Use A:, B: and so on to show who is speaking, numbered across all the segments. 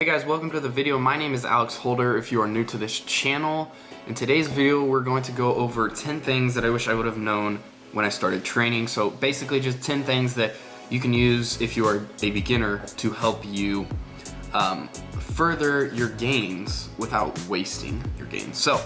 A: Hey guys, welcome to the video. My name is Alex Holder if you are new to this channel. In today's video, we're going to go over 10 things that I wish I would have known when I started training. So basically just 10 things that you can use if you are a beginner to help you further your gains without wasting your gains. So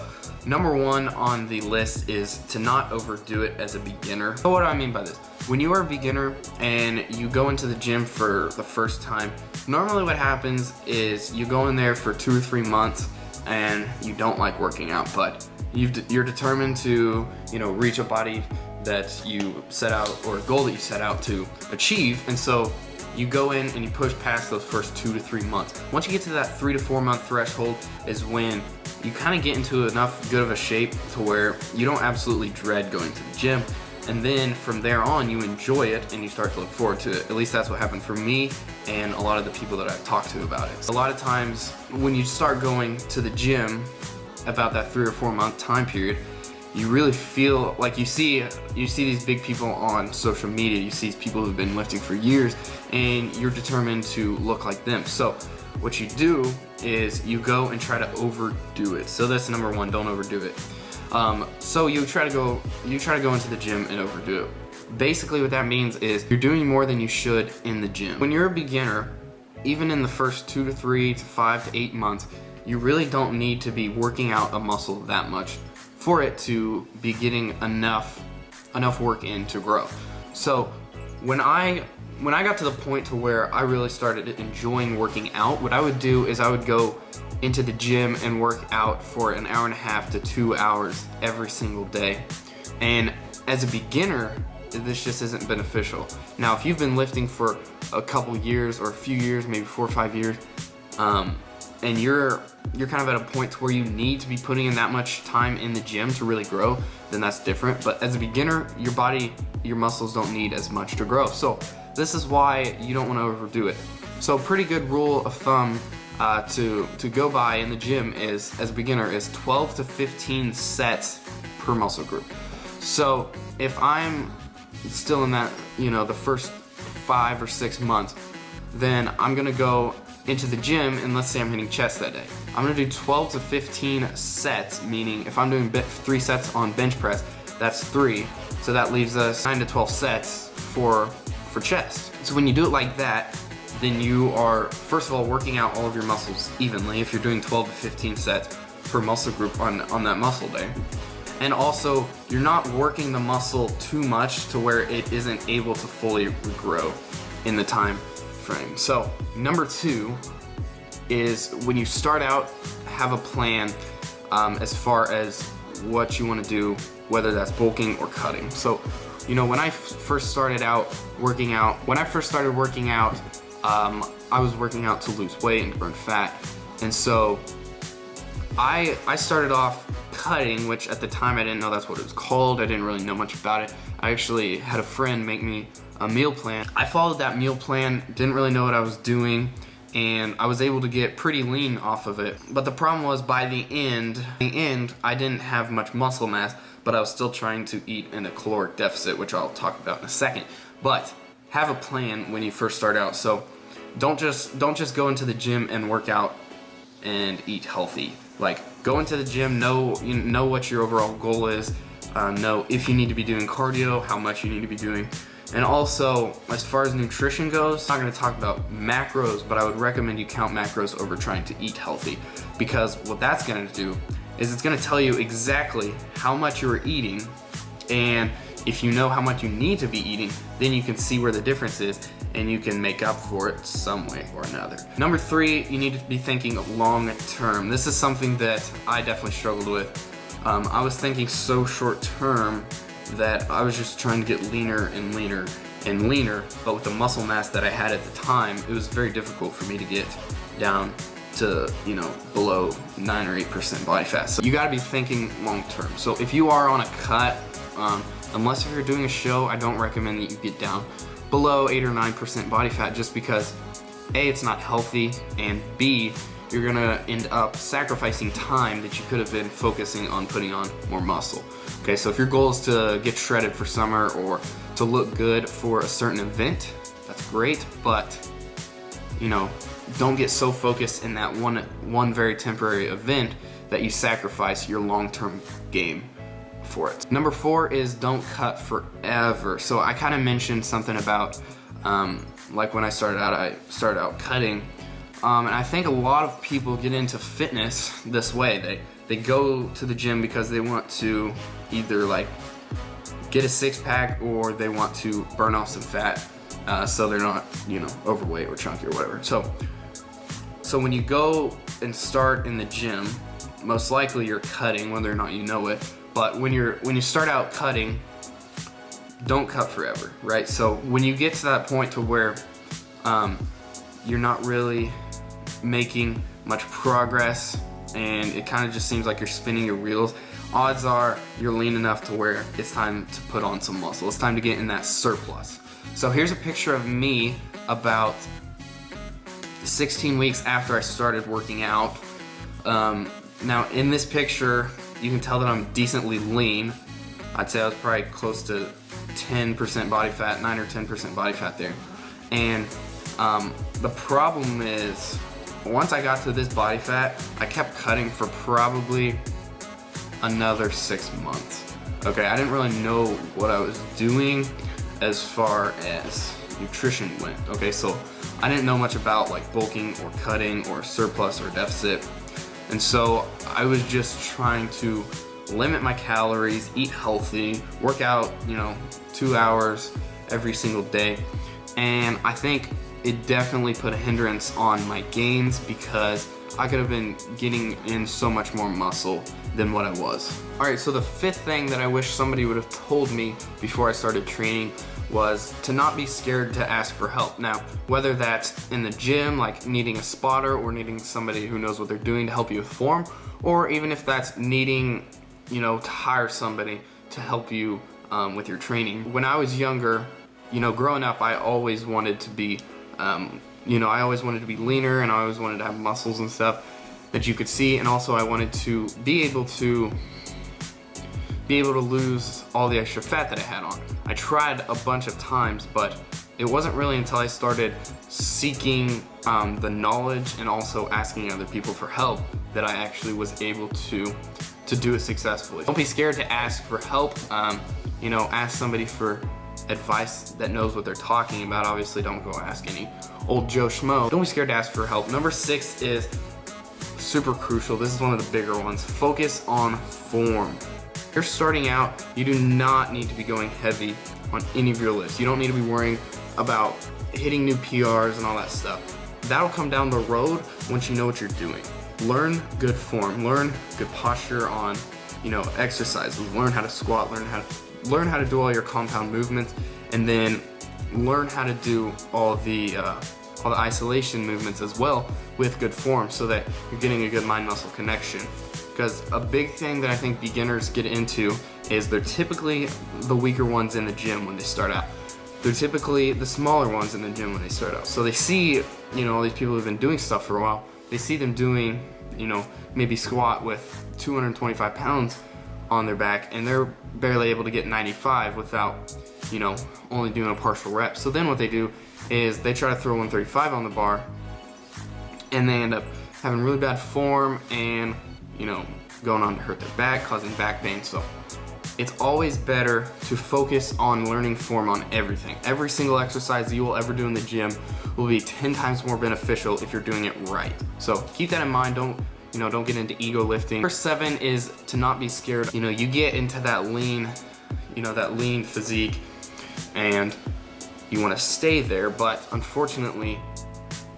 A: number one on the list is to not overdo it as a beginner. So what do I mean by this? When you are a beginner and you go into the gym for the first time, normally what happens is you go in there for 2 or 3 months and you don't like working out, but you're determined to, reach a body that you set out, or a goal that you set out to achieve, and so you go in and you push past those first 2 to 3 months. Once you get to that 3 to 4 month threshold is when you kind of get into enough good of a shape to where you don't absolutely dread going to the gym. And then from there on, you enjoy it and you start to look forward to it. At least that's what happened for me and a lot of the people that I've talked to about it. A lot of times when you start going to the gym about that 3 or 4 month time period, you really feel like you see these big people on social media, you see these people who've been lifting for years, and you're determined to look like them. So what you do is you go and try to overdo it. So that's number one, don't overdo it. So you try to go into the gym and overdo it. Basically what that means is you're doing more than you should in the gym. When you're a beginner, even in the first 2 to 3 to 5 to 8 months, you really don't need to be working out a muscle that much for it to be getting enough work in to grow. So when I got to the point to where I really started enjoying working out, what I would do is I would go into the gym and work out for an hour and a half to 2 hours every single day. And as a beginner, this just isn't beneficial. Now, if you've been lifting for a couple years or a few years, maybe 4 or 5 years, and you're kind of at a point to where you need to be putting in that much time in the gym to really grow, then that's different. But as a beginner, your body, your muscles don't need as much to grow. So this is why you don't want to overdo it. So a pretty good rule of thumb to go by in the gym is, as a beginner, is 12 to 15 sets per muscle group. So if I'm still in that, the first 5 or 6 months, then I'm gonna go into the gym, and let's say I'm hitting chest that day. I'm gonna do 12 to 15 sets, meaning if I'm doing 3 sets on bench press, that's 3. So that leaves us 9 to 12 sets for chest. So when you do it like that, then you are, first of all, working out all of your muscles evenly if you're doing 12 to 15 sets per muscle group on that muscle day. And also, you're not working the muscle too much to where it isn't able to fully regrow in the time frame. So number 2 is, when you start out, have a plan as far as what you want to do, whether that's bulking or cutting. So when I first started working out, I was working out to lose weight and burn fat, and so I started off cutting, which at the time I didn't know that's what it was called. I didn't really know much about it. I actually had a friend make me a meal plan. I followed that meal plan, didn't really know what I was doing, and I was able to get pretty lean off of it. But the problem was, by the end, I didn't have much muscle mass, but I was still trying to eat in a caloric deficit, which I'll talk about in a second. But have a plan when you first start out. So don't just go into the gym and work out and eat healthy. Like, go into the gym, know what your overall goal is, know if you need to be doing cardio, how much you need to be doing. And also, as far as nutrition goes, I'm not going to talk about macros, but I would recommend you count macros over trying to eat healthy, because what that's going to do is it's going to tell you exactly how much you're eating, and if you know how much you need to be eating, then you can see where the difference is and you can make up for it some way or another. Number 3, you need to be thinking long term. This is something that I definitely struggled with. I was thinking so short term that I was just trying to get leaner and leaner and leaner, but with the muscle mass that I had at the time, it was very difficult for me to get down to, below 9 or 8% body fat. So you gotta be thinking long term. So if you are on a cut, unless if you're doing a show, I don't recommend that you get down below 8 or 9% body fat, just because A, it's not healthy, and B, you're gonna end up sacrificing time that you could have been focusing on putting on more muscle. Okay, so if your goal is to get shredded for summer or to look good for a certain event, that's great, but don't get so focused in that one very temporary event that you sacrifice your long-term game for it. Number 4 is don't cut forever. So I kind of mentioned something about like when I started out cutting, and I think a lot of people get into fitness this way. They go to the gym because they want to either like get a six-pack or they want to burn off some fat, so they're not, you know, overweight or chunky or whatever. So when you go and start in the gym, most likely you're cutting, whether or not you know it. But when you start out cutting, don't cut forever, right? So when you get to that point to where you're not really making much progress and it kind of just seems like you're spinning your wheels, odds are you're lean enough to where it's time to put on some muscle. It's time to get in that surplus. So here's a picture of me about 16 weeks after I started working out. Now in this picture, you can tell that I'm decently lean. I'd say I was probably close to 10% body fat, 9 or 10% body fat there. And the problem is, once I got to this body fat, I kept cutting for probably another 6 months. Okay, I didn't really know what I was doing as far as nutrition went. Okay, so I didn't know much about like bulking or cutting or surplus or deficit. And so I was just trying to limit my calories, eat healthy, work out, you know, 2 hours every single day. And I think it definitely put a hindrance on my gains because I could have been getting in so much more muscle than what I was. Alright, so the 5th thing that I wish somebody would have told me before I started training was to not be scared to ask for help. Now, whether that's in the gym, like needing a spotter or needing somebody who knows what they're doing to help you with form, or even if that's needing, you know, to hire somebody to help you with your training. When I was younger, you know, growing up, I always wanted to be, you know, I always wanted to be leaner and I always wanted to have muscles and stuff that you could see, and also I wanted to be able to lose all the extra fat that I had on. I tried a bunch of times, but it wasn't really until I started seeking the knowledge and also asking other people for help that I actually was able to do it successfully. Don't be scared to ask for help. You know, ask somebody for advice that knows what they're talking about. Obviously, don't go ask any old Joe Schmo. Don't be scared to ask for help. Number 6 is super crucial. This is one of the bigger ones. Focus on form. If you're starting out, you do not need to be going heavy on any of your lifts. You don't need to be worrying about hitting new PRs and all that stuff. That'll come down the road once you know what you're doing. Learn good form, learn good posture on, you know, exercises, learn how to squat, learn how to do all your compound movements, and then learn how to do all the isolation movements as well with good form so that you're getting a good mind-muscle connection. Because a big thing that I think beginners get into is they're typically the weaker ones in the gym when they start out. They're typically the smaller ones in the gym when they start out. So they see, you know, all these people who've been doing stuff for a while, they see them doing, you know, maybe squat with 225 pounds on their back and they're barely able to get 95 without, you know, only doing a partial rep. So then what they do is they try to throw 135 on the bar and they end up having really bad form and, you know, going on to hurt their back, causing back pain. So it's always better to focus on learning form on everything. Every single exercise you will ever do in the gym will be 10 times more beneficial if you're doing it right. So keep that in mind. Don't get into ego lifting. Number 7 is to not be scared. You know, you get into that lean, you know, that lean physique and you want to stay there, but unfortunately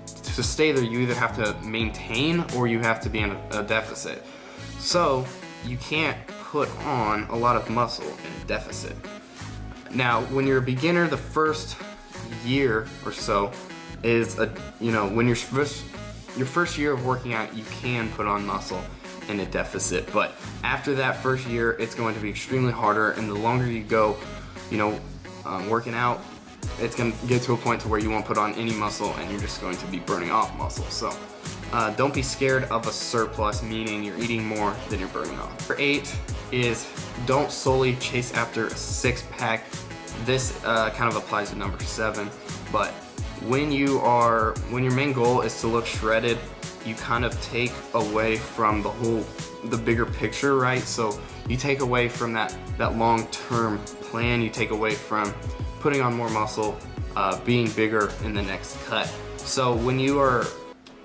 A: to stay there you either have to maintain or you have to be in a deficit. So you can't put on a lot of muscle in a deficit. Now when you're a beginner, the first year or so is when your first year of working out, you can put on muscle in a deficit, but after that first year it's going to be extremely harder, and the longer you go, you know, working out, it's going to get to a point to where you won't put on any muscle and you're just going to be burning off muscle. So don't be scared of a surplus, meaning you're eating more than you're burning off. Number 8 is don't solely chase after a six-pack. This kind of applies to number 7, but when your main goal is to look shredded, you kind of take away from the bigger picture, right? So you take away from that long-term plan. You take away from putting on more muscle, being bigger in the next cut. So when you are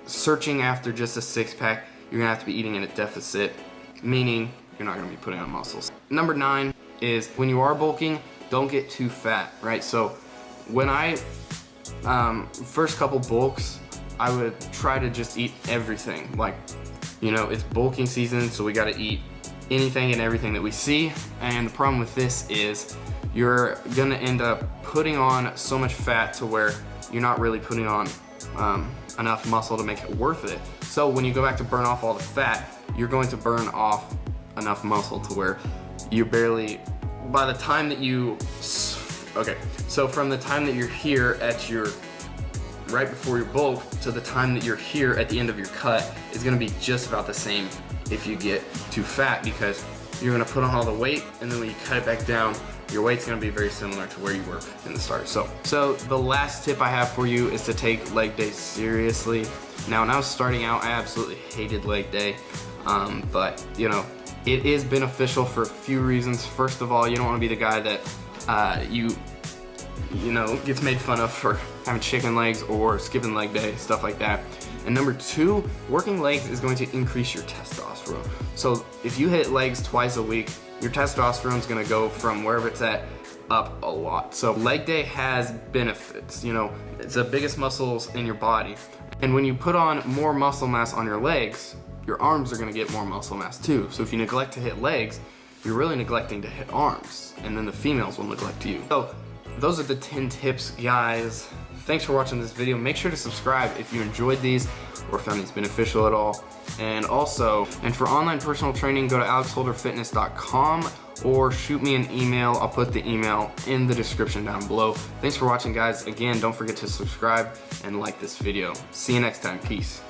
A: searching after just a six-pack, you're gonna have to be eating in a deficit, meaning you're not gonna be putting on muscles. Number 9 is when you are bulking, don't get too fat, right? So when I first couple bulks, I would try to just eat everything. Like, you know, it's bulking season, so we gotta eat anything and everything that we see. And the problem with this is you're gonna end up putting on so much fat to where you're not really putting on enough muscle to make it worth it. So when you go back to burn off all the fat, you're going to burn off enough muscle to where you barely, by the time that you, okay, so from the time that you're here at your, right before your bulk to the time that you're here at the end of your cut is gonna be just about the same if you get too fat, because you're gonna put on all the weight, and then when you cut it back down, your weight's gonna be very similar to where you were in the start. So the last tip I have for you is to take leg day seriously. Now, when I was starting out, I absolutely hated leg day, but you know, it is beneficial for a few reasons. First of all, you don't wanna be the guy that you know, gets made fun of for having chicken legs or skipping leg day, stuff like that. And number 2, working legs is going to increase your testosterone. So if you hit legs twice a week, your testosterone is going to go from wherever it's at up a lot. So leg day has benefits. You know, it's the biggest muscles in your body. And when you put on more muscle mass on your legs, your arms are going to get more muscle mass too. So if you neglect to hit legs, you're really neglecting to hit arms, and then the females will neglect you. So those are the 10 tips, guys. Thanks for watching this video. Make sure to subscribe if you enjoyed these or found these beneficial at all. And for online personal training, go to alexholderfitness.com or shoot me an email. I'll put the email in the description down below. Thanks for watching, guys. Again, don't forget to subscribe and like this video. See you next time. Peace.